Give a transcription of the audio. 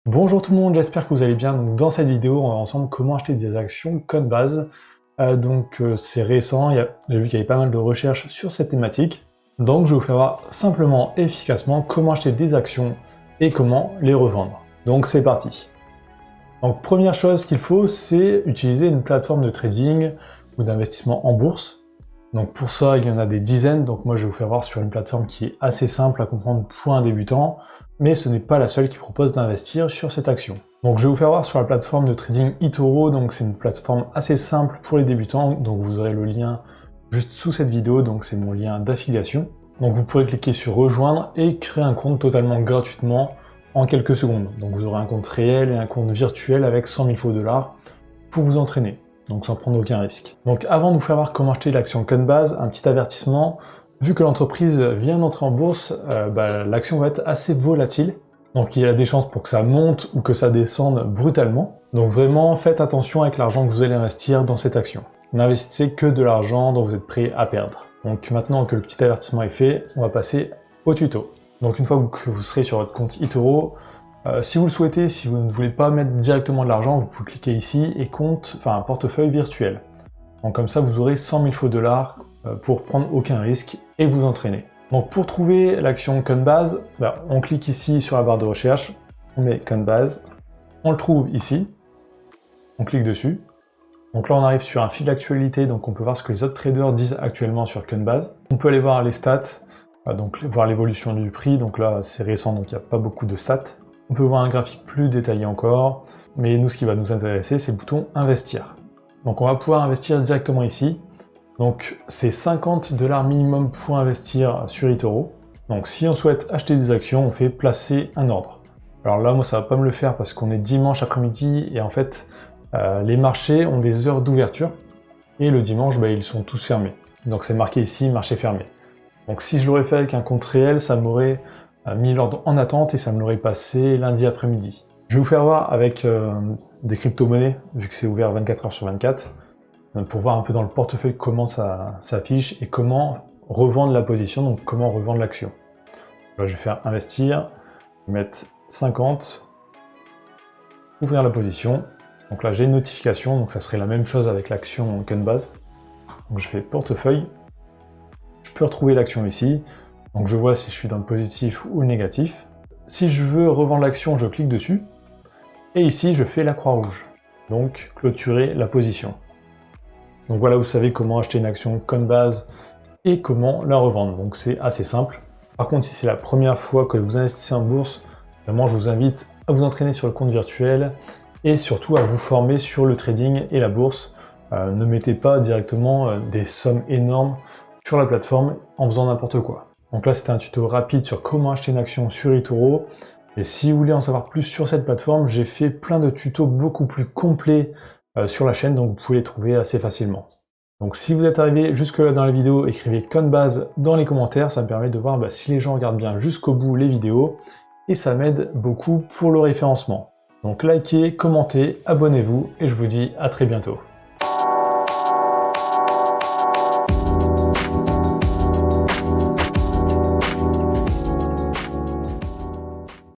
Bonjour tout le monde, j'espère que vous allez bien. Donc, dans cette vidéo, on va voir ensemble comment acheter des actions Coinbase. C'est récent, j'ai vu qu'il y avait pas mal de recherches sur cette thématique. Donc je vais vous faire voir simplement et efficacement comment acheter des actions et comment les revendre. Donc c'est parti. Donc première chose qu'il faut, c'est utiliser une plateforme de trading ou d'investissement en bourse. Donc pour ça, il y en a des dizaines, donc moi je vais vous faire voir sur une plateforme qui est assez simple à comprendre pour un débutant, mais ce n'est pas la seule qui propose d'investir sur cette action. Donc je vais vous faire voir sur la plateforme de trading eToro, donc c'est une plateforme assez simple pour les débutants, donc vous aurez le lien juste sous cette vidéo, donc c'est mon lien d'affiliation. Donc vous pourrez cliquer sur rejoindre et créer un compte totalement gratuitement en quelques secondes. Donc vous aurez un compte réel et un compte virtuel avec 100 000 faux dollars pour vous entraîner. Donc sans prendre aucun risque. Donc avant de vous faire voir comment acheter l'action Coinbase, un petit avertissement, vu que l'entreprise vient d'entrer en bourse, l'action va être assez volatile, donc il y a des chances pour que ça monte ou que ça descende brutalement. Donc vraiment faites attention avec l'argent que vous allez investir dans cette action. N'investissez que de l'argent dont vous êtes prêt à perdre. Donc maintenant que le petit avertissement est fait, on va passer au tuto. Donc une fois que vous serez sur votre compte eToro, si vous le souhaitez, si vous ne voulez pas mettre directement de l'argent, vous pouvez cliquer ici et portefeuille virtuel. Donc comme ça, vous aurez 100 000 faux dollars pour prendre aucun risque et vous entraîner. Donc pour trouver l'action Coinbase, on clique ici sur la barre de recherche, on met Coinbase, on le trouve ici, on clique dessus. Donc là, on arrive sur un fil d'actualité, donc on peut voir ce que les autres traders disent actuellement sur Coinbase. On peut aller voir les stats, donc voir l'évolution du prix, donc là c'est récent, donc il n'y a pas beaucoup de stats. On peut voir un graphique plus détaillé encore, mais nous, ce qui va nous intéresser, c'est le bouton Investir. Donc on va pouvoir investir directement ici. Donc c'est 50 $ minimum pour investir sur eToro. Donc si on souhaite acheter des actions, on fait placer un ordre. Alors là, moi, ça va pas me le faire parce qu'on est dimanche après-midi et en fait, les marchés ont des heures d'ouverture et le dimanche, ils sont tous fermés. Donc c'est marqué ici, marché fermé. Donc si je l'aurais fait avec un compte réel, ça m'aurait mis l'ordre en attente et ça me l'aurait passé lundi après-midi. Je vais vous faire voir avec des crypto-monnaies, vu que c'est ouvert 24 h sur 24, pour voir un peu dans le portefeuille comment ça s'affiche et comment revendre la position, donc comment revendre l'action. Là, je vais faire investir, mettre 50, ouvrir la position. Donc là, j'ai une notification, donc ça serait la même chose avec l'action Coinbase. Donc je fais portefeuille, je peux retrouver l'action ici. Donc je vois si je suis dans le positif ou le négatif. Si je veux revendre l'action, je clique dessus. Et ici, je fais la croix rouge. Donc clôturer la position. Donc voilà, vous savez comment acheter une action Coinbase et comment la revendre. Donc c'est assez simple. Par contre, si c'est la première fois que vous investissez en bourse, vraiment je vous invite à vous entraîner sur le compte virtuel et surtout à vous former sur le trading et la bourse. Ne mettez pas directement des sommes énormes sur la plateforme en faisant n'importe quoi. Donc là, c'était un tuto rapide sur comment acheter une action sur eToro. Et si vous voulez en savoir plus sur cette plateforme, j'ai fait plein de tutos beaucoup plus complets sur la chaîne, donc vous pouvez les trouver assez facilement. Donc si vous êtes arrivé jusque-là dans la vidéo, écrivez Coinbase dans les commentaires, ça me permet de voir si les gens regardent bien jusqu'au bout les vidéos, et ça m'aide beaucoup pour le référencement. Donc likez, commentez, abonnez-vous, et je vous dis à très bientôt.